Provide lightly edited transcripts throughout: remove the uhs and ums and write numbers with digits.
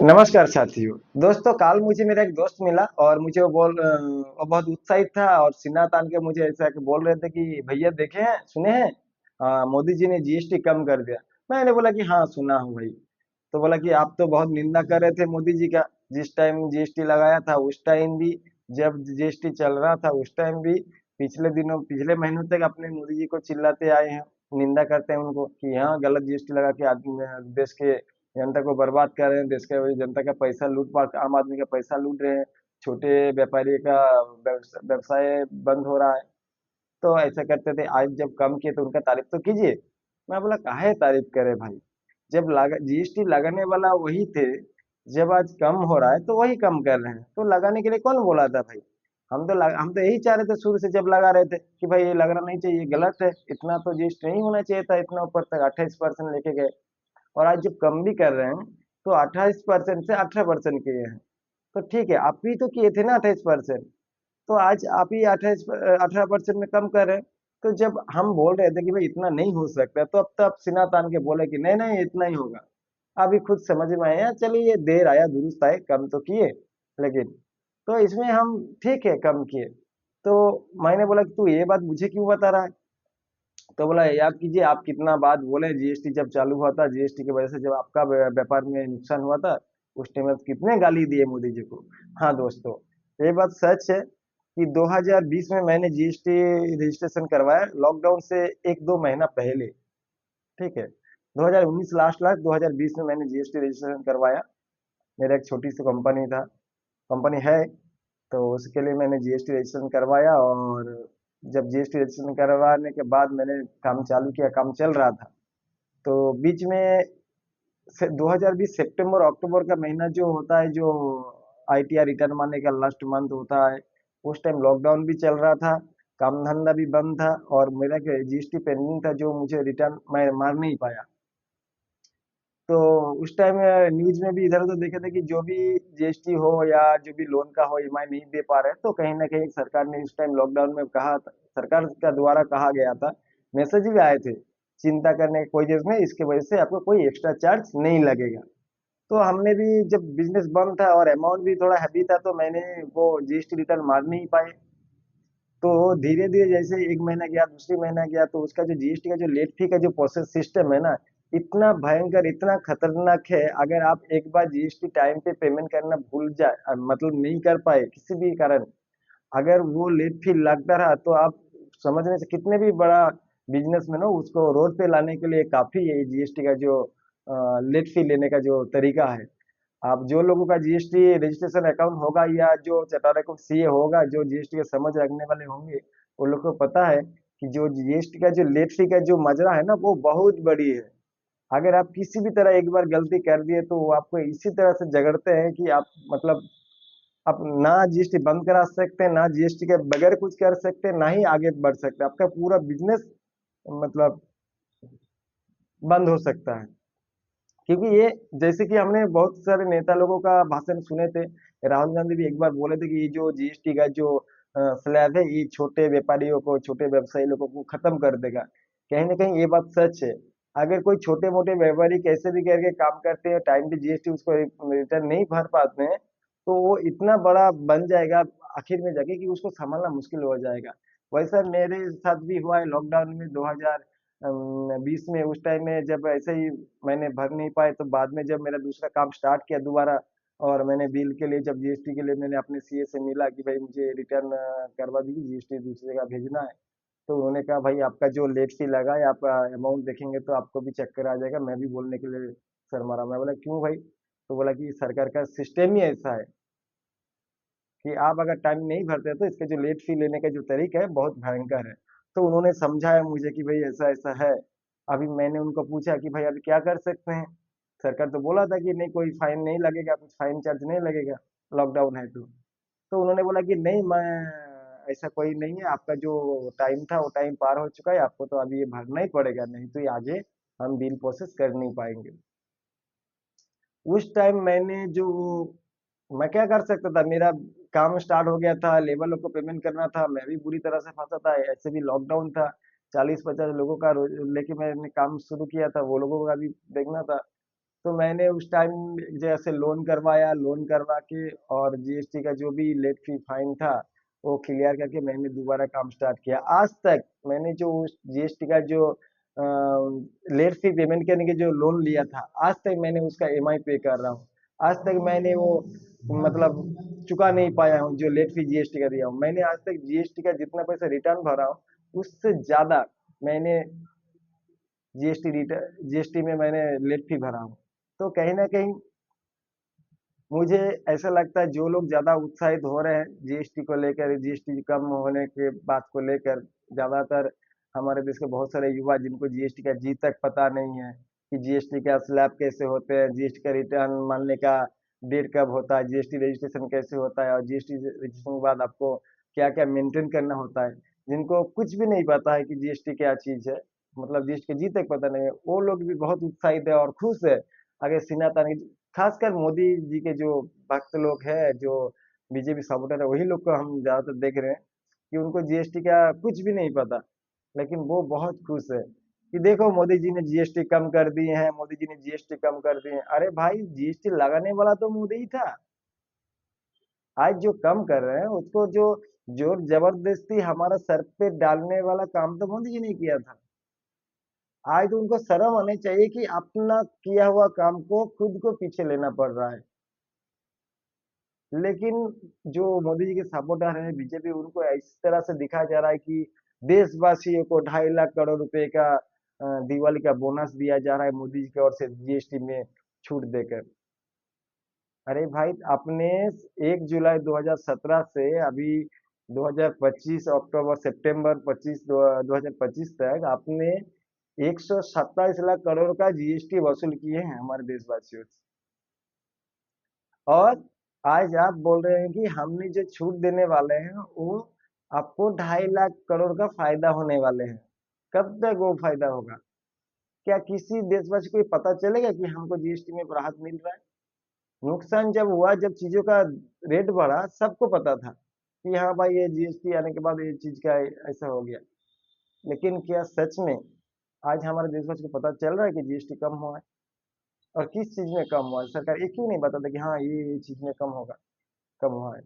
नमस्कार साथियों। दोस्तों, कल मुझे मेरा एक दोस्त मिला और मुझे वो बहुत उत्साहित था और सीना तान के मुझे ऐसा कि बोल रहे थे कि भैया देखे हैं, सुने हैं, मोदी जी ने जीएसटी कम कर दिया। मैंने बोला कि हाँ, सुना हूँ भाई। तो बोला कि आप तो बहुत निंदा कर रहे थे मोदी जी का, जिस टाइम जीएसटी लगाया था उस टाइम भी, जब जीएसटी चल रहा था उस टाइम भी, पिछले दिनों पिछले महीनों तक अपने मोदी जी को चिल्लाते आए हैं, निंदा करते हैं उनको कि हाँ, गलत जीएसटी लगा के आदमी देश के जनता को बर्बाद कर रहे हैं, देश के जनता का पैसा लूटपाट, आम आदमी का पैसा लूट रहे हैं, छोटे व्यापारी का व्यवसाय बंद हो रहा है। तो ऐसा करते थे, आज जब कम किए तो उनका तारीफ तो कीजिए। मैं बोला काहे तारीफ करे भाई, जब लगा जीएसटी लगाने वाला वही थे, जब आज कम हो रहा है तो वही कम कर रहे हैं, तो लगाने के लिए कौन बोला था भाई। हम तो यही चाह रहे थे शुरू से, जब लगा रहे थे कि भाई ये लगना नहीं चाहिए, गलत है, इतना तो जीएसटी नहीं होना चाहिए था, इतना ऊपर तक 28% लेके गए। और आज जब कम भी कर रहे हैं तो 28% से 18% किए हैं। तो ठीक है, आप भी तो किए थे ना 28%, तो आज आप ही 18% में कम कर रहे हैं। तो जब हम बोल रहे थे कि भाई इतना नहीं हो सकता, तो अब तो आप सिना तान के बोले कि नहीं नहीं इतना ही होगा। अभी खुद समझ में आया, चलिए ये देर आया दुरुस्त आए, कम तो किए, लेकिन तो इसमें हम ठीक है कम किए। तो मैंने बोला कि तू ये बात मुझे क्यों बता रहा है। तो बोला याद कीजिए, आप कितना बात बोले, जीएसटी जब चालू हुआ था, जीएसटी की वजह से जब आपका व्यापार में नुकसान हुआ था, उस टाइम आप कितने गाली दिए मोदी जी को। हाँ दोस्तों, ये बात सच है कि 2020 में मैंने जीएसटी रजिस्ट्रेशन करवाया, लॉकडाउन से एक दो महीना पहले। ठीक है, 2019 लास्ट लास्ट 2020 में मैंने जीएसटी रजिस्ट्रेशन करवाया। मेरा एक छोटी सी कंपनी था, कंपनी है, तो उसके लिए मैंने जीएसटी रजिस्ट्रेशन करवाया। और जब जीएसटी रजिस्ट्रेशन करवाने के बाद मैंने काम चालू किया, काम चल रहा था। तो बीच में 2020 सितंबर अक्टूबर का महीना जो होता है, जो आईटीआर रिटर्न मारने का लास्ट मंथ होता है, उस टाइम लॉकडाउन भी चल रहा था, काम धंधा भी बंद था, और मेरा जीएसटी पेंडिंग था जो मुझे रिटर्न मैं मार नहीं पाया। तो उस टाइम न्यूज में भी इधर उधर देखे थे कि जो भी जीएसटी हो या जो भी लोन का हो ईएमआई नहीं दे पा रहे, तो कहीं ना कहीं सरकार ने उस टाइम लॉकडाउन में कहा था, सरकार का द्वारा कहा गया था, मैसेज भी आए थे, चिंता करने की कोई जरूरत नहीं, इसके वजह से आपको कोई एक्स्ट्रा चार्ज नहीं लगेगा। तो हमने भी जब बिजनेस बंद था और अमाउंट भी थोड़ा हैवी था, तो मैंने वो जीएसटी रिटर्न मार नहीं पाए। तो धीरे धीरे जैसे एक महीना गया, दूसरी महीना गया, तो उसका जो जीएसटी का जो लेट फी का जो प्रोसेस सिस्टम है ना, इतना भयंकर, इतना खतरनाक है। अगर आप एक बार जीएसटी टाइम पे पेमेंट करना भूल जाए, मतलब नहीं कर पाए किसी भी कारण, अगर वो लेट फी लगता रहा, तो आप समझने से कितने भी बड़ा बिजनेसमैन हो, उसको रोड पे लाने के लिए काफी है जीएसटी का जो लेट फी लेने का जो तरीका है। आप जो लोगों का जीएसटी रजिस्ट्रेशन अकाउंट होगा, या जो चार्टर्ड अकाउंट सीए होगा, जो जीएसटी का समझ रखने वाले होंगे, उन लोग को पता है कि जो जीएसटी का जो लेट फी का जो मजरा है ना, वो बहुत बड़ी है। अगर आप किसी भी तरह एक बार गलती कर दिए, तो वो आपको इसी तरह से जगड़ते हैं कि आप, मतलब, आप ना जीएसटी बंद करा सकते हैं, ना जीएसटी के बगैर कुछ कर सकते हैं, ना ही आगे बढ़ सकते हैं, आपका पूरा बिजनेस, मतलब, बंद हो सकता है। क्योंकि ये, जैसे कि हमने बहुत सारे नेता लोगों का भाषण सुने थे, राहुल गांधी भी एक बार बोले थे कि ये जो जीएसटी का जो स्लैब है, ये छोटे व्यापारियों को, छोटे व्यवसायी लोगों को खत्म कर देगा। कहीं ना कहीं ये बात सच है। अगर कोई छोटे मोटे व्यापारी कैसे भी करके काम करते हैं, टाइम पे जीएसटी उसको रिटर्न नहीं भर पाते हैं, तो वो इतना बड़ा बन जाएगा आखिर में जाके कि उसको संभालना मुश्किल हो जाएगा। वैसा मेरे साथ भी हुआ है लॉकडाउन में 2020 में। उस टाइम में जब ऐसे ही मैंने भर नहीं पाए, तो बाद में जब मेरा दूसरा काम स्टार्ट किया दोबारा, और मैंने बिल के लिए, जब जीएसटी के लिए मैंने अपने सीए से मिला कि भाई मुझे रिटर्न करवा दीजिए, जीएसटी दूसरी जगह भेजना है। तो उन्होंने कहा भाई आपका जो लेट फी लगा है, आप अमाउंट देखेंगे तो आपको भी चक्कर आ जाएगा। मैं भी बोलने के लिए शर्मा रहा, मैं बोला क्यों भाई। तो बोला कि सरकार का सिस्टम ही ऐसा है कि आप अगर टाइम नहीं भरते तो इसके जो लेट फी लेने का जो तरीका है बहुत भयंकर है। तो उन्होंने समझाया मुझे कि भाई ऐसा ऐसा है। अभी मैंने उनको पूछा कि भाई अभी क्या कर सकते हैं। सरकार तो बोला था कि नहीं, कोई फाइन नहीं लगेगा, कुछ फाइन चार्ज नहीं लगेगा, लॉकडाउन है तो उन्होंने बोला कि नहीं, मैं, ऐसा कोई नहीं है, आपका जो टाइम था वो टाइम पार हो चुका है, आपको तो अभी ये भरना ही पड़ेगा, नहीं तो ये आगे हम बिल प्रोसेस कर नहीं पाएंगे। उस टाइम मैंने जो, मैं क्या कर सकता था, मेरा काम स्टार्ट हो गया था, लेबर लोग को पेमेंट करना था, मैं भी बुरी तरह से फंसा था, ऐसे भी लॉकडाउन था, 40-50 लोगों का लेके मैंने काम शुरू किया था, वो लोगों का भी देखना था। तो मैंने उस टाइम जैसे लोन करवाया, लोन करवा के और जीएसटी का जो भी लेट फी फाइन था वो क्लियर करके मैंने दोबारा काम स्टार्ट किया। आज तक मैंने जो उस जीएसटी का जो लेट फी पेमेंट करने के जो लोन लिया था, आज तक मैंने उसका ईएमआई पे कर रहा हूँ। आज तक मैंने वो मतलब चुका नहीं पाया हूँ जो लेट फी जीएसटी का दिया हूँ। मैंने आज तक जीएसटी का जितना पैसा रिटर्न भरा हूँ उससे ज्यादा मैंने जीएसटी में मैंने लेट फी भरा हूँ। तो कहीं ना कहीं मुझे ऐसा लगता है जो लोग ज्यादा उत्साहित हो रहे हैं जीएसटी को लेकर, जीएसटी कम होने के बात को लेकर, ज्यादातर हमारे देश के बहुत सारे युवा जिनको जीएसटी का जी तक पता नहीं है कि जीएसटी का स्लैब कैसे होते हैं, जीएसटी का रिटर्न मानने का डेट कब होता है, जीएसटी रजिस्ट्रेशन कैसे होता है और जीएसटी रजिस्ट्रेशन के बाद आपको क्या क्या मेंटेन करना होता है। जिनको कुछ भी नहीं पता है कि जीएसटी क्या चीज है, मतलब जीएसटी का जी तक पता नहीं है, वो लोग भी बहुत उत्साहित है और खुश है। आगे सिन्हा तान खासकर मोदी जी के जो भक्त लोग हैं, जो बीजेपी सपोर्टर है, वही लोग को हम ज्यादातर देख रहे हैं कि उनको जीएसटी का कुछ भी नहीं पता, लेकिन वो बहुत खुश है कि देखो मोदी जी ने जीएसटी कम कर दिए हैं, मोदी जी ने जीएसटी कम कर दिए हैं। अरे भाई, जीएसटी लगाने वाला तो मोदी ही था। आज जो कम कर रहे हैं उसको जो जोर जबरदस्ती हमारा सर पे डालने वाला काम तो मोदी जी ने किया था। आज तो उनको शर्म आनी चाहिए कि अपना किया हुआ काम को खुद को पीछे लेना पड़ रहा है। लेकिन जो मोदी जी के सपोर्टर हैं बीजेपी, उनको इस तरह से दिखाया जा रहा है कि देशवासियों को 2.5 लाख करोड़ रुपए का दिवाली का बोनस दिया जा रहा है मोदी जी की ओर से जीएसटी में छूट देकर। अरे भाई, आपने 1 जुलाई 2017 से अभी 2025 अक्टूबर सितंबर 2025 तक आपने 127 लाख करोड़ का जीएसटी वसूल किए हैं हमारे देशवासियों से। और आज आप बोल रहे हैं कि हमने जो छूट देने वाले हैं वो आपको 2.5 लाख करोड़ का फायदा होने वाले हैं। कब तक वो फायदा होगा? क्या किसी देशवासी को ये पता चलेगा कि हमको जीएसटी में राहत मिल रहा है? नुकसान जब हुआ, जब चीजों का रेट बढ़ा, सबको पता था कि हाँ भाई, ये जीएसटी आने के बाद ये चीज का ऐसा हो गया। लेकिन क्या सच में आज हमारे देशवासी को पता चल रहा है कि जीएसटी कम हुआ है और किस चीज में कम हुआ है? सरकार ये क्यों नहीं बताता कि हाँ ये चीज में कम होगा, कम हुआ है?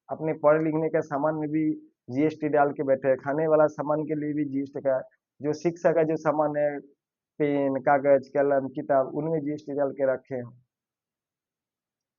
अपने पढ़ने लिखने का सामान में भी जीएसटी डाल के बैठे हैं, खाने वाला सामान के लिए भी जीएसटी का, जो शिक्षा का जो सामान है, पेन कागज कलम किताब, उनमें जीएसटी डाल के रखे हैं।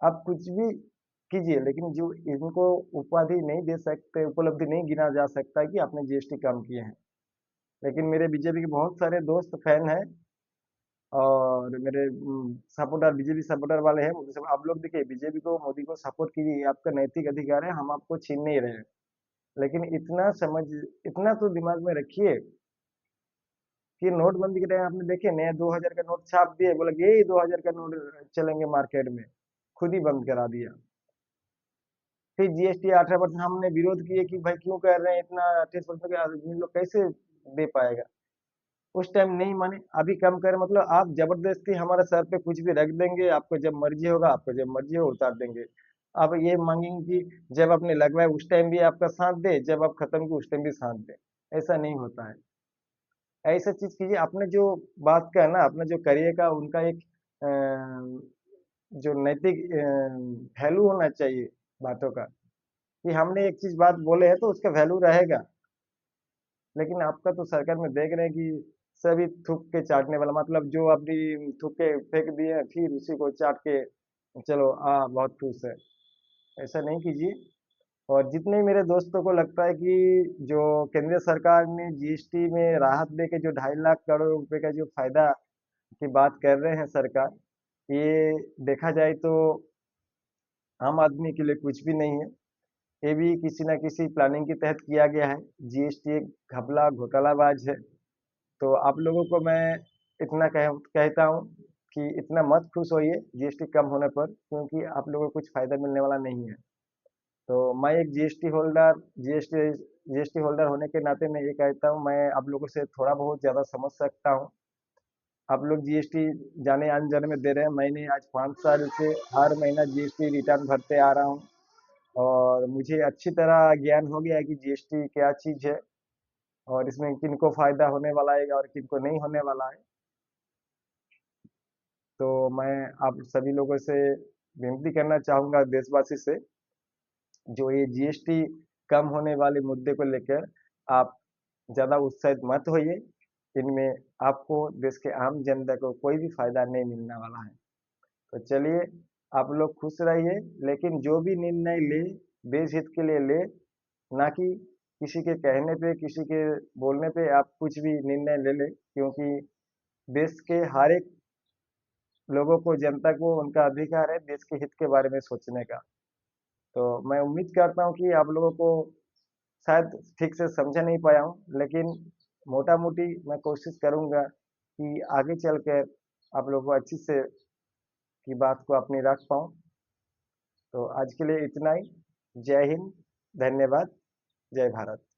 आप कुछ भी कीजिए, लेकिन जो इनको उपाधि नहीं दे सकते, उपलब्धि नहीं गिना जा सकता कि आपने जीएसटी कम किए हैं। लेकिन मेरे बीजेपी के बहुत सारे दोस्त फैन हैं और मेरे सपोर्टर, बीजेपी सपोर्टर वाले हैं। आप लोग देखिए, बीजेपी को, मोदी को सपोर्ट कीजिए, ये आपका नैतिक अधिकार है, हम आपको छीन नहीं रहे हैं। लेकिन इतना तो दिमाग में रखिए कि नोटबंदी के टाइम आपने देखे, नया 2000 का नोट छाप दिए, बोला कि यही 2000 का नोट चलेंगे मार्केट में, खुद ही बंद करा दिया। फिर जीएसटी 18% हमने विरोध किए कि भाई क्यों कर रहे हैं इतना, 28% का आदमी लोग कैसे दे पाएगा? उस टाइम नहीं माने, अभी कम कर मतलब आप जबरदस्ती हमारे सर पे कुछ भी रख देंगे, आपको जब मर्जी होगा, आपको जब मर्जी हो उतार देंगे। आप ये मांगेंगे कि जब आपने लगवाए उस टाइम भी आपका साथ दे, जब आप खत्म किए उस टाइम भी साथ दे। ऐसा नहीं होता है। ऐसा चीज कीजिए, आपने जो बात का है ना, आपने जो करिएगा उनका एक जो नैतिक वैल्यू होना चाहिए बातों का, कि हमने एक चीज बात बोले है तो उसका वैल्यू रहेगा। लेकिन आपका तो सरकार में देख रहे हैं कि सभी थूक के चाटने वाला, मतलब जो अपनी थूक के फेंक दिए हैं, फिर उसी को चाट के चलो बहुत खुश है। ऐसा नहीं कीजिए। और जितने मेरे दोस्तों को लगता है कि जो केंद्र सरकार ने जीएसटी में राहत दे के जो 2.5 लाख करोड़ रुपए का जो फायदा की बात कर रहे हैं सरकार, ये देखा जाए तो आम आदमी के लिए कुछ भी नहीं है। ये भी किसी न किसी प्लानिंग के तहत किया गया है। जीएसटी एक घपला घोटालाबाज है। तो आप लोगों को मैं इतना कहता हूँ कि इतना मत खुश होइए जीएसटी कम होने पर, क्योंकि आप लोगों को कुछ फायदा मिलने वाला नहीं है। तो मैं एक जीएसटी होल्डर होने के नाते मैं ये कहता हूँ, मैं आप लोगों से थोड़ा बहुत ज़्यादा समझ सकता हूँ। आप लोग जीएसटी जाने अनजाने में दे रहे हैं। मैंने आज 5 साल से हर महीना जीएसटी रिटर्न भरते आ रहा हूँ और मुझे अच्छी तरह ज्ञान हो गया है कि जीएसटी क्या चीज़ है और इसमें किनको फायदा होने वाला है और किनको नहीं होने वाला है। तो मैं आप सभी लोगों से विनती करना चाहूँगा, देशवासी से, जो ये जीएसटी कम होने वाले मुद्दे को लेकर आप ज़्यादा उत्साहित मत होइए। इनमें आपको, देश के आम जनता को कोई भी फ़ायदा नहीं मिलने वाला है। तो चलिए, आप लोग खुश रहिए, लेकिन जो भी निर्णय ले, देश हित के लिए ले, ना कि किसी के कहने पे, किसी के बोलने पे आप कुछ भी निर्णय ले लें, क्योंकि देश के हर एक लोगों को, जनता को उनका अधिकार है देश के हित के बारे में सोचने का। तो मैं उम्मीद करता हूँ कि आप लोगों को शायद ठीक से समझा नहीं पाया हूँ, लेकिन मोटा-मोटी मैं कोशिश करूँगा कि आगे चलकर आप लोगों को अच्छी से की बात को अपनी रख पाऊँ। तो आज के लिए इतना ही। जय हिंद, धन्यवाद, जय भारत।